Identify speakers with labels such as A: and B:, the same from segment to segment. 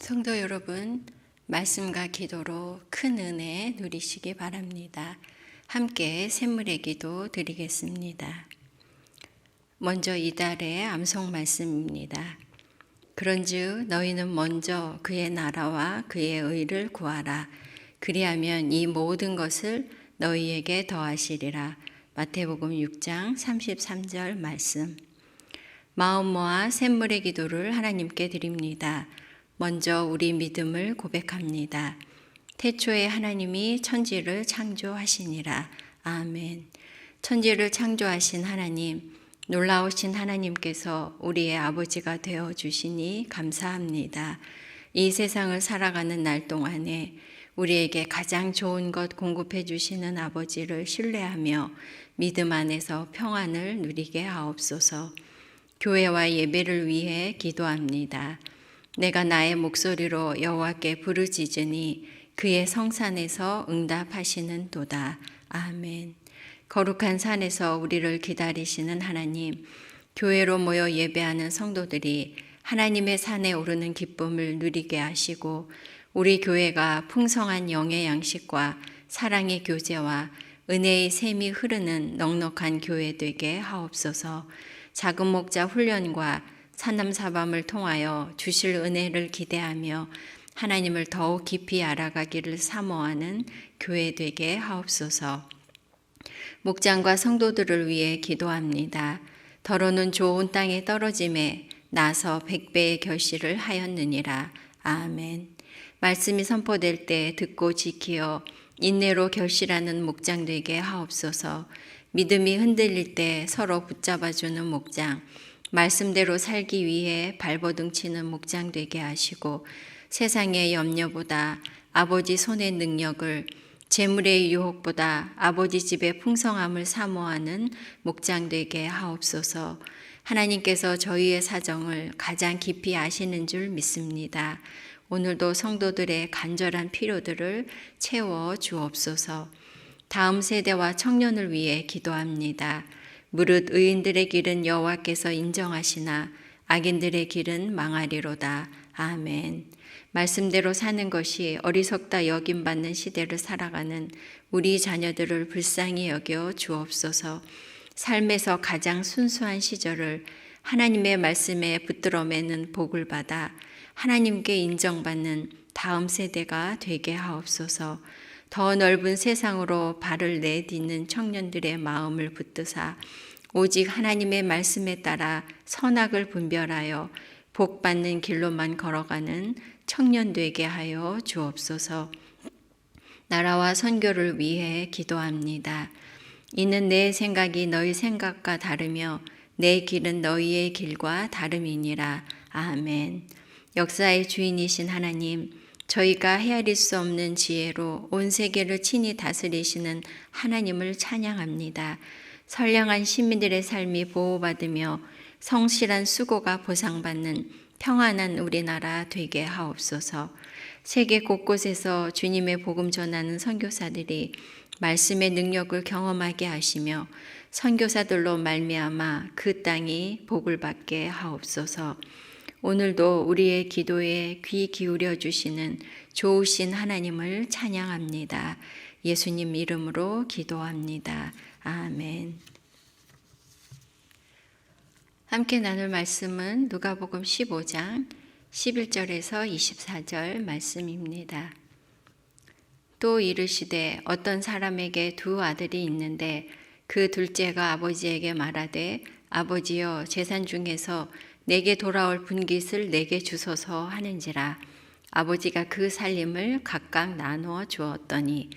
A: 성도 여러분, 말씀과 기도로 큰 은혜 누리시기 바랍니다. 함께 샘물의 기도 드리겠습니다. 먼저 이달의 암송 말씀입니다. 그런즉 너희는 먼저 그의 나라와 그의 의를 구하라. 그리하면 이 모든 것을 너희에게 더하시리라. 마태복음 6장 33절 말씀. 마음 모아 샘물의 기도를 하나님께 드립니다. 먼저 우리 믿음을 고백합니다. 태초에 하나님이 천지를 창조하시니라. 아멘. 천지를 창조하신 하나님, 놀라우신 하나님께서 우리의 아버지가 되어 주시니 감사합니다. 이 세상을 살아가는 날 동안에 우리에게 가장 좋은 것 공급해 주시는 아버지를 신뢰하며 믿음 안에서 평안을 누리게 하옵소서. 교회와 예배를 위해 기도합니다. 내가 나의 목소리로 여호와께 부르짖으니 그의 성산에서 응답하시는 도다. 아멘. 거룩한 산에서 우리를 기다리시는 하나님, 교회로 모여 예배하는 성도들이 하나님의 산에 오르는 기쁨을 누리게 하시고 우리 교회가 풍성한 영의 양식과 사랑의 교제와 은혜의 샘이 흐르는 넉넉한 교회 되게 하옵소서. 작은 목자 훈련과 산남사밤을 통하여 주실 은혜를 기대하며 하나님을 더욱 깊이 알아가기를 사모하는 교회 되게 하옵소서. 목장과 성도들을 위해 기도합니다. 더러는 좋은 땅에 떨어짐에 나서 100배의 결실을 하였느니라. 아멘. 말씀이 선포될 때 듣고 지키어 인내로 결실하는 목장 되게 하옵소서. 믿음이 흔들릴 때 서로 붙잡아주는 목장, 말씀대로 살기 위해 발버둥 치는 목장 되게 하시고 세상의 염려보다 아버지 손의 능력을, 재물의 유혹보다 아버지 집의 풍성함을 사모하는 목장 되게 하옵소서. 하나님께서 저희의 사정을 가장 깊이 아시는 줄 믿습니다. 오늘도 성도들의 간절한 필요들을 채워 주옵소서. 다음 세대와 청년을 위해 기도합니다. 무릇 의인들의 길은 여호와께서 인정하시나 악인들의 길은 망하리로다. 아멘. 말씀대로 사는 것이 어리석다 여김받는 시대를 살아가는 우리 자녀들을 불쌍히 여겨 주옵소서. 삶에서 가장 순수한 시절을 하나님의 말씀에 붙들어 매는 복을 받아 하나님께 인정받는 다음 세대가 되게 하옵소서. 더 넓은 세상으로 발을 내딛는 청년들의 마음을 붙드사 오직 하나님의 말씀에 따라 선악을 분별하여 복 받는 길로만 걸어가는 청년 되게 하여 주옵소서. 나라와 선교를 위해 기도합니다. 이는 내 생각이 너희 생각과 다르며 내 길은 너희의 길과 다름이니라. 아멘. 역사의 주인이신 하나님, 저희가 헤아릴 수 없는 지혜로 온 세계를 친히 다스리시는 하나님을 찬양합니다. 선량한 시민들의 삶이 보호받으며 성실한 수고가 보상받는 평안한 우리나라 되게 하옵소서. 세계 곳곳에서 주님의 복음 전하는 선교사들이 말씀의 능력을 경험하게 하시며 선교사들로 말미암아 그 땅이 복을 받게 하옵소서. 오늘도 우리의 기도에 귀 기울여 주시는 좋으신 하나님을 찬양합니다. 예수님 이름으로 기도합니다. 아멘. 함께 나눌 말씀은 누가복음 15장 11절에서 24절 말씀입니다. 또 이르시되 어떤 사람에게 두 아들이 있는데 그 둘째가 아버지에게 말하되 아버지여 재산 중에서 내게 돌아올 분깃을 내게 주소서 하는지라. 아버지가 그 살림을 각각 나누어 주었더니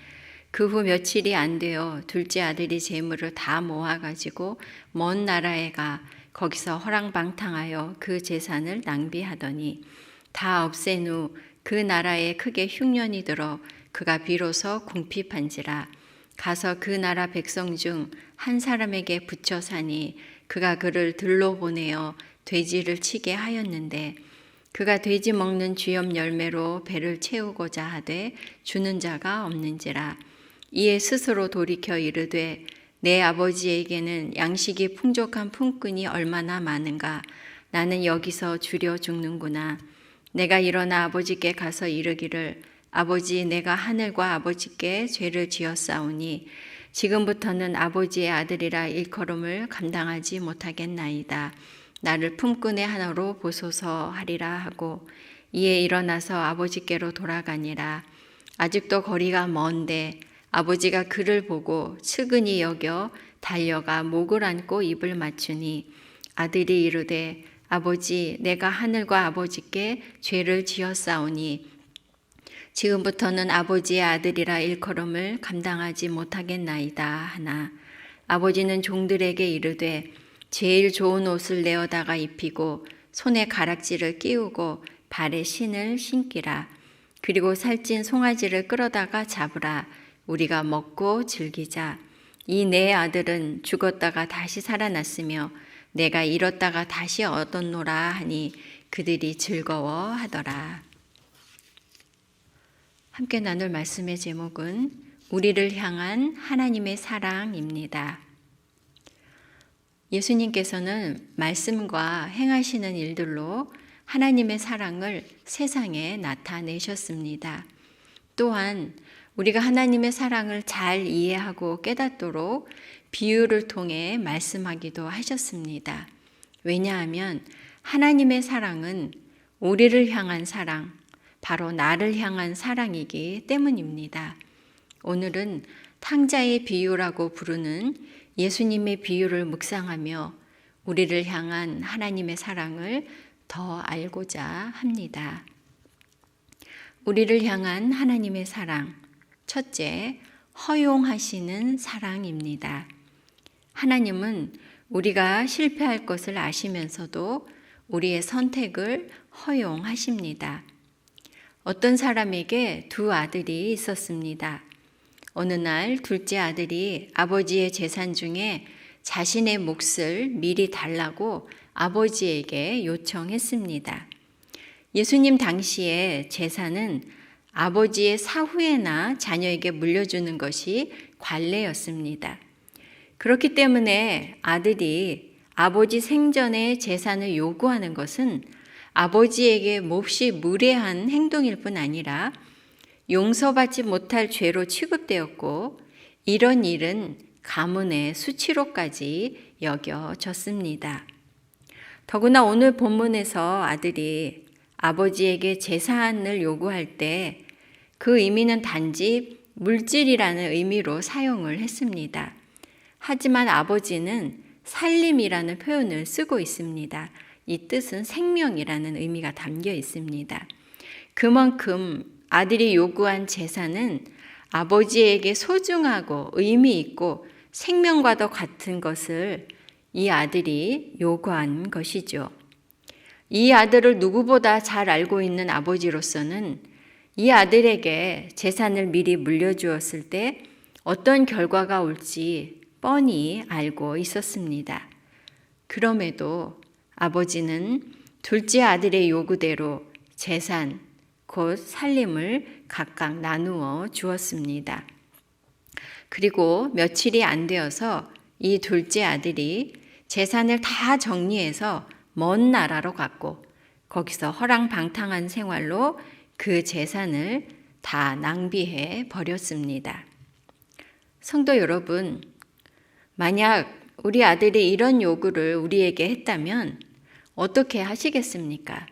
A: 그 후 며칠이 안 되어 둘째 아들이 재물을 다 모아가지고 먼 나라에 가 거기서 허랑방탕하여 그 재산을 낭비하더니 다 없앤 후 그 나라에 크게 흉년이 들어 그가 비로소 궁핍한지라. 가서 그 나라 백성 중 한 사람에게 붙여 사니 그가 그를 들로 보내어 돼지를 치게 하였는데 그가 돼지 먹는 쥐염 열매로 배를 채우고자 하되 주는 자가 없는지라. 이에 스스로 돌이켜 이르되 내 아버지에게는 양식이 풍족한 품꾼이 얼마나 많은가. 나는 여기서 주려 죽는구나. 내가 일어나 아버지께 가서 이르기를 아버지 내가 하늘과 아버지께 죄를 지었사오니 지금부터는 아버지의 아들이라 일컬음을 감당하지 못하겠나이다. 나를 품꾼의 하나로 보소서 하리라 하고 이에 일어나서 아버지께로 돌아가니라. 아직도 거리가 먼데 아버지가 그를 보고 측은히 여겨 달려가 목을 안고 입을 맞추니 아들이 이르되 아버지 내가 하늘과 아버지께 죄를 지었사오니 지금부터는 아버지의 아들이라 일컬음을 감당하지 못하겠나이다 하나 아버지는 종들에게 이르되 제일 좋은 옷을 내어다가 입히고 손에 가락지를 끼우고 발에 신을 신기라. 그리고 살찐 송아지를 끌어다가 잡으라. 우리가 먹고 즐기자. 이 내 아들은 죽었다가 다시 살아났으며 내가 잃었다가 다시 얻었노라 하니 그들이 즐거워하더라. 함께 나눌 말씀의 제목은 우리를 향한 하나님의 사랑입니다. 예수님께서는 말씀과 행하시는 일들로 하나님의 사랑을 세상에 나타내셨습니다. 또한 우리가 하나님의 사랑을 잘 이해하고 깨닫도록 비유를 통해 말씀하기도 하셨습니다. 왜냐하면 하나님의 사랑은 우리를 향한 사랑, 바로 나를 향한 사랑이기 때문입니다. 오늘은 탕자의 비유라고 부르는 예수님의 비유를 묵상하며 우리를 향한 하나님의 사랑을 더 알고자 합니다. 우리를 향한 하나님의 사랑, 첫째, 허용하시는 사랑입니다. 하나님은 우리가 실패할 것을 아시면서도 우리의 선택을 허용하십니다. 어떤 사람에게 두 아들이 있었습니다. 어느 날 둘째 아들이 아버지의 재산 중에 자신의 몫을 미리 달라고 아버지에게 요청했습니다. 예수님 당시에 재산은 아버지의 사후에나 자녀에게 물려주는 것이 관례였습니다. 그렇기 때문에 아들이 아버지 생전에 재산을 요구하는 것은 아버지에게 몹시 무례한 행동일 뿐 아니라 용서받지 못할 죄로 취급되었고 이런 일은 가문의 수치로까지 여겨졌습니다. 더구나 오늘 본문에서 아들이 아버지에게 재산을 요구할 때 그 의미는 단지 물질이라는 의미로 사용을 했습니다. 하지만 아버지는 살림이라는 표현을 쓰고 있습니다. 이 뜻은 생명이라는 의미가 담겨 있습니다. 그만큼 아들이 요구한 재산은 아버지에게 소중하고 의미 있고 생명과도 같은 것을 이 아들이 요구한 것이죠. 이 아들을 누구보다 잘 알고 있는 아버지로서는 이 아들에게 재산을 미리 물려주었을 때 어떤 결과가 올지 뻔히 알고 있었습니다. 그럼에도 아버지는 둘째 아들의 요구대로 재산, 곧 살림을 각각 나누어 주었습니다. 그리고 며칠이 안 되어서 이 둘째 아들이 재산을 다 정리해서 먼 나라로 갔고 거기서 허랑방탕한 생활로 그 재산을 다 낭비해 버렸습니다. 성도 여러분, 만약 우리 아들이 이런 요구를 우리에게 했다면 어떻게 하시겠습니까?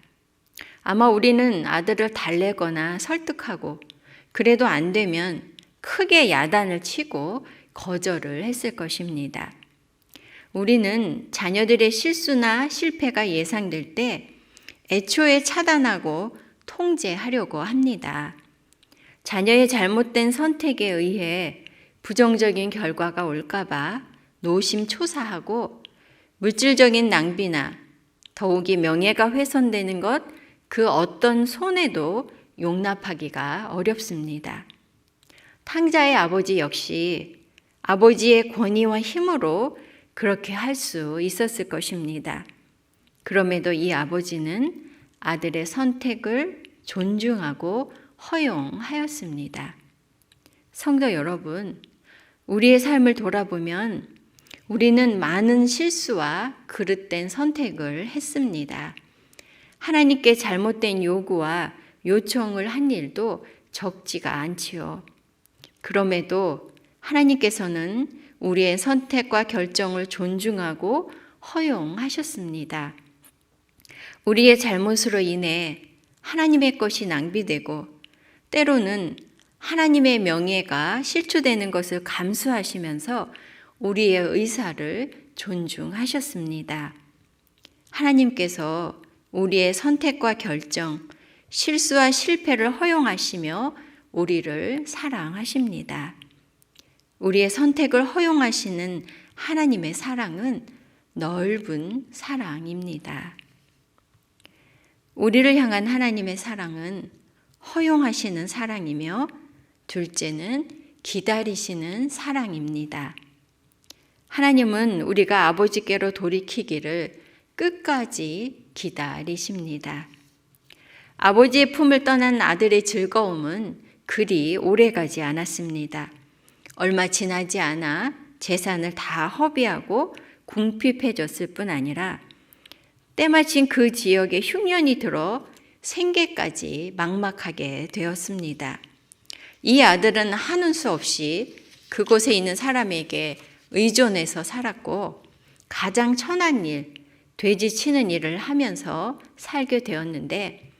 A: 아마 우리는 아들을 달래거나 설득하고 그래도 안 되면 크게 야단을 치고 거절을 했을 것입니다. 우리는 자녀들의 실수나 실패가 예상될 때 애초에 차단하고 통제하려고 합니다. 자녀의 잘못된 선택에 의해 부정적인 결과가 올까봐 노심초사하고 물질적인 낭비나 더욱이 명예가 훼손되는 것 그 어떤 손해도 용납하기가 어렵습니다. 탕자의 아버지 역시 아버지의 권위와 힘으로 그렇게 할 수 있었을 것입니다. 그럼에도 이 아버지는 아들의 선택을 존중하고 허용하였습니다. 성도 여러분, 우리의 삶을 돌아보면 우리는 많은 실수와 그릇된 선택을 했습니다. 하나님께 잘못된 요구와 요청을 한 일도 적지가 않지요. 그럼에도 하나님께서는 우리의 선택과 결정을 존중하고 허용하셨습니다. 우리의 잘못으로 인해 하나님의 것이 낭비되고 때로는 하나님의 명예가 실추되는 것을 감수하시면서 우리의 의사를 존중하셨습니다. 하나님께서 우리의 선택과 결정, 실수와 실패를 허용하시며 우리를 사랑하십니다. 우리의 선택을 허용하시는 하나님의 사랑은 넓은 사랑입니다. 우리를 향한 하나님의 사랑은 허용하시는 사랑이며 둘째는 기다리시는 사랑입니다. 하나님은 우리가 아버지께로 돌이키기를 끝까지 기다리십니다. 아버지의 품을 떠난 아들의 즐거움은 그리 오래가지 않았습니다. 얼마 지나지 않아 재산을 다 허비하고 궁핍해졌을 뿐 아니라 때마침 그 지역에 흉년이 들어 생계까지 막막하게 되었습니다. 이 아들은 하는 수 없이 그곳에 있는 사람에게 의존해서 살았고 가장 천한 일, 돼지 치는 일을 하면서 살게 되었는데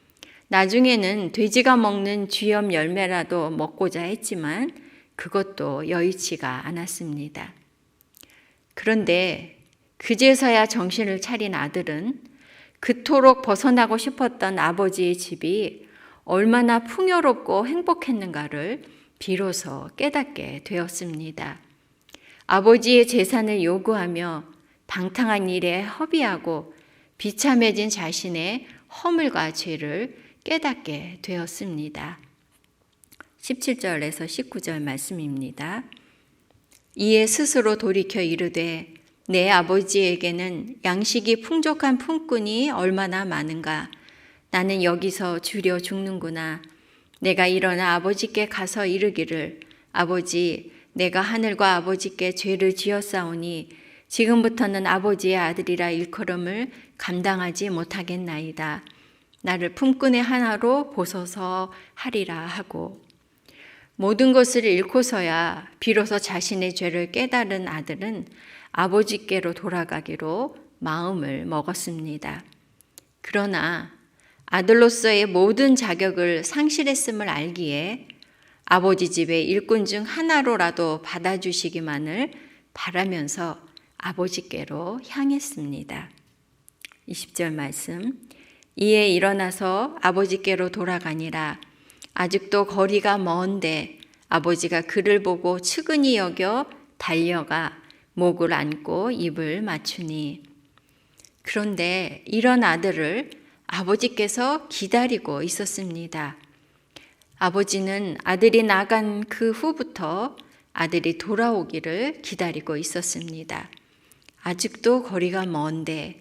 A: 나중에는 돼지가 먹는 쥐염 열매라도 먹고자 했지만 그것도 여의치가 않았습니다. 그런데 그제서야 정신을 차린 아들은 그토록 벗어나고 싶었던 아버지의 집이 얼마나 풍요롭고 행복했는가를 비로소 깨닫게 되었습니다. 아버지의 재산을 요구하며 방탕한 일에 허비하고 비참해진 자신의 허물과 죄를 깨닫게 되었습니다. 17절에서 19절 말씀입니다. 이에 스스로 돌이켜 이르되 내 아버지에게는 양식이 풍족한 품꾼이 얼마나 많은가. 나는 여기서 주려 죽는구나. 내가 일어나 아버지께 가서 이르기를 아버지 내가 하늘과 아버지께 죄를 지었사오니 지금부터는 아버지의 아들이라 일컬음을 감당하지 못하겠나이다. 나를 품꾼의 하나로 보소서 하리라 하고 모든 것을 잃고서야 비로소 자신의 죄를 깨달은 아들은 아버지께로 돌아가기로 마음을 먹었습니다. 그러나 아들로서의 모든 자격을 상실했음을 알기에 아버지 집의 일꾼 중 하나로라도 받아주시기만을 바라면서 아버지께로 향했습니다. 20절 말씀. 이에 일어나서 아버지께로 돌아가니라. 아직도 거리가 먼데 아버지가 그를 보고 측은히 여겨 달려가 목을 안고 입을 맞추니. 그런데 이런 아들을 아버지께서 기다리고 있었습니다. 아버지는 아들이 나간 그 후부터 아들이 돌아오기를 기다리고 있었습니다. 아직도 거리가 먼데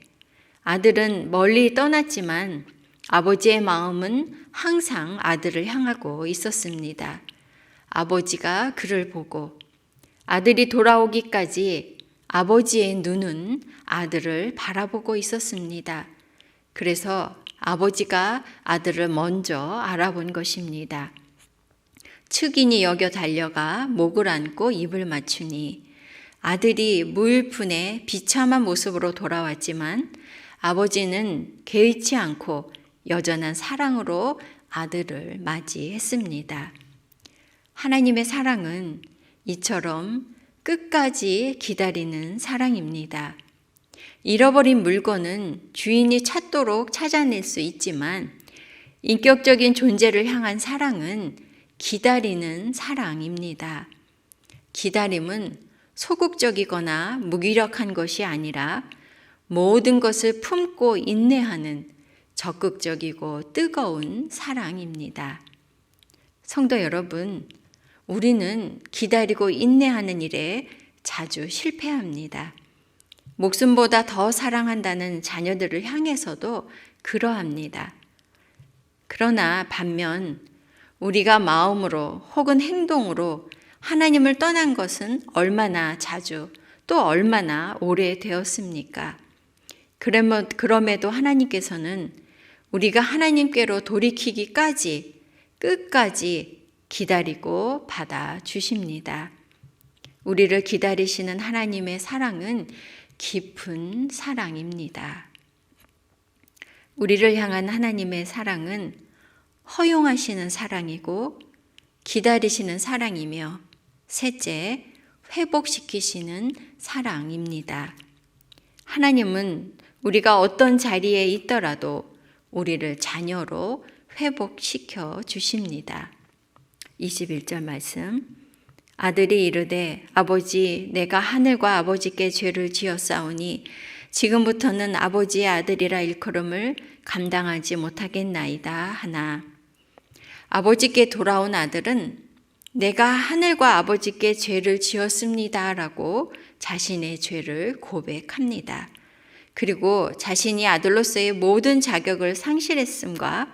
A: 아들은 멀리 떠났지만 아버지의 마음은 항상 아들을 향하고 있었습니다. 아버지가 그를 보고 아들이 돌아오기까지 아버지의 눈은 아들을 바라보고 있었습니다. 그래서 아버지가 아들을 먼저 알아본 것입니다. 측은히 여겨 달려가 목을 안고 입을 맞추니 아들이 무일푼의 비참한 모습으로 돌아왔지만 아버지는 개의치 않고 여전한 사랑으로 아들을 맞이했습니다. 하나님의 사랑은 이처럼 끝까지 기다리는 사랑입니다. 잃어버린 물건은 주인이 찾도록 찾아낼 수 있지만 인격적인 존재를 향한 사랑은 기다리는 사랑입니다. 기다림은 소극적이거나 무기력한 것이 아니라 모든 것을 품고 인내하는 적극적이고 뜨거운 사랑입니다. 성도 여러분, 우리는 기다리고 인내하는 일에 자주 실패합니다. 목숨보다 더 사랑한다는 자녀들을 향해서도 그러합니다. 그러나 반면 우리가 마음으로 혹은 행동으로 하나님을 떠난 것은 얼마나 자주 또 얼마나 오래 되었습니까? 그럼에도 하나님께서는 우리가 하나님께로 돌이키기까지 끝까지 기다리고 받아주십니다. 우리를 기다리시는 하나님의 사랑은 깊은 사랑입니다. 우리를 향한 하나님의 사랑은 허용하시는 사랑이고 기다리시는 사랑이며 셋째, 회복시키시는 사랑입니다. 하나님은 우리가 어떤 자리에 있더라도 우리를 자녀로 회복시켜 주십니다. 21절 말씀. 아들이 이르되 아버지 내가 하늘과 아버지께 죄를 지었사오니 지금부터는 아버지의 아들이라 일컬음을 감당하지 못하겠나이다 하나. 아버지께 돌아온 아들은 내가 하늘과 아버지께 죄를 지었습니다 라고 자신의 죄를 고백합니다. 그리고 자신이 아들로서의 모든 자격을 상실했음과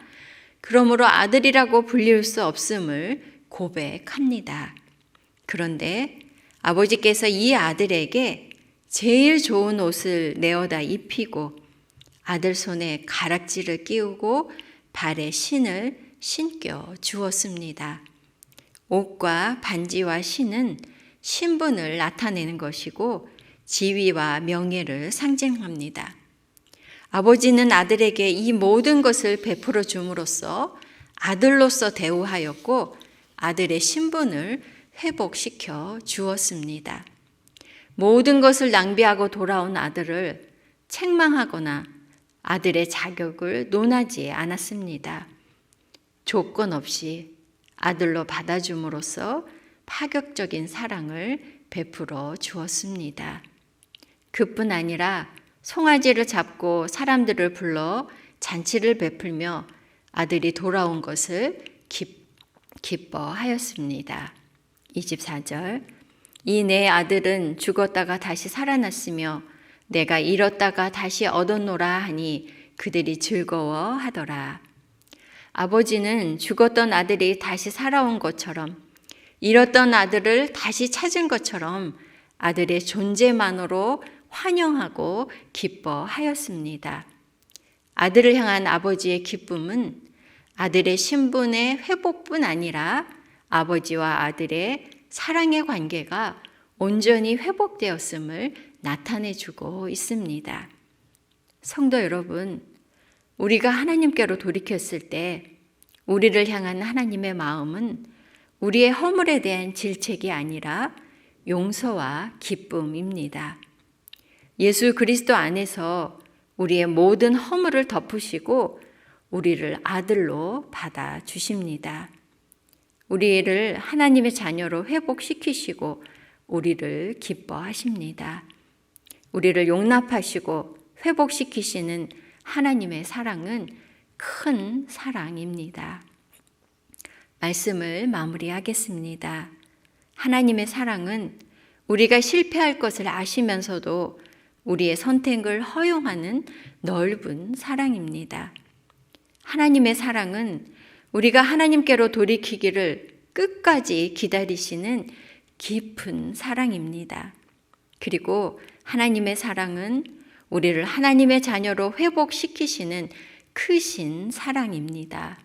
A: 그러므로 아들이라고 불릴 수 없음을 고백합니다. 그런데 아버지께서 이 아들에게 제일 좋은 옷을 내어다 입히고 아들 손에 가락지를 끼우고 발에 신을 신겨 주었습니다. 옷과 반지와 신은 신분을 나타내는 것이고 지위와 명예를 상징합니다. 아버지는 아들에게 이 모든 것을 베풀어 줌으로써 아들로서 대우하였고 아들의 신분을 회복시켜 주었습니다. 모든 것을 낭비하고 돌아온 아들을 책망하거나 아들의 자격을 논하지 않았습니다. 조건 없이 아들로 받아줌으로써 파격적인 사랑을 베풀어 주었습니다. 그뿐 아니라 송아지를 잡고 사람들을 불러 잔치를 베풀며 아들이 돌아온 것을 기뻐하였습니다. 24절. 이 내 아들은 죽었다가 다시 살아났으며 내가 잃었다가 다시 얻었노라 하니 그들이 즐거워하더라. 아버지는 죽었던 아들이 다시 살아온 것처럼 잃었던 아들을 다시 찾은 것처럼 아들의 존재만으로 환영하고 기뻐하였습니다. 아들을 향한 아버지의 기쁨은 아들의 신분의 회복뿐 아니라 아버지와 아들의 사랑의 관계가 온전히 회복되었음을 나타내주고 있습니다. 성도 여러분, 우리가 하나님께로 돌이켰을 때 우리를 향한 하나님의 마음은 우리의 허물에 대한 질책이 아니라 용서와 기쁨입니다. 예수 그리스도 안에서 우리의 모든 허물을 덮으시고 우리를 아들로 받아주십니다. 우리를 하나님의 자녀로 회복시키시고 우리를 기뻐하십니다. 우리를 용납하시고 회복시키시는 하나님의 사랑은 큰 사랑입니다. 말씀을 마무리하겠습니다. 하나님의 사랑은 우리가 실패할 것을 아시면서도 우리의 선택을 허용하는 넓은 사랑입니다. 하나님의 사랑은 우리가 하나님께로 돌이키기를 끝까지 기다리시는 깊은 사랑입니다. 그리고 하나님의 사랑은 우리를 하나님의 자녀로 회복시키시는 크신 사랑입니다.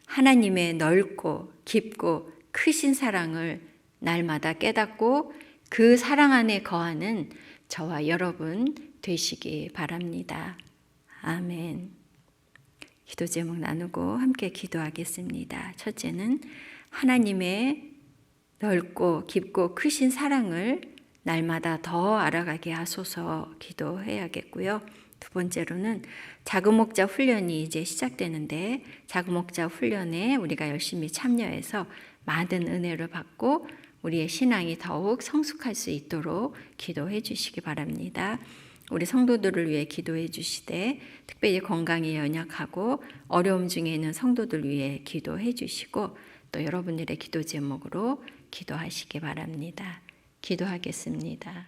A: 하나님의 넓고 깊고 크신 사랑을 날마다 깨닫고 그 사랑 안에 거하는 저와 여러분 되시기 바랍니다. 아멘. 기도 제목 나누고 함께 기도하겠습니다. 첫째는 하나님의 넓고 깊고 크신 사랑을 날마다 더 알아가게 하소서 기도해야겠고요. 두 번째로는 자그목자 훈련이 이제 시작되는데 자그목자 훈련에 우리가 열심히 참여해서 많은 은혜를 받고 우리의 신앙이 더욱 성숙할 수 있도록 기도해 주시기 바랍니다. 우리 성도들을 위해 기도해 주시되 특별히 건강에 연약하고 어려움 중에 있는 성도들 위해 기도해 주시고 또 여러분들의 기도 제목으로 기도하시기 바랍니다. 기도하겠습니다.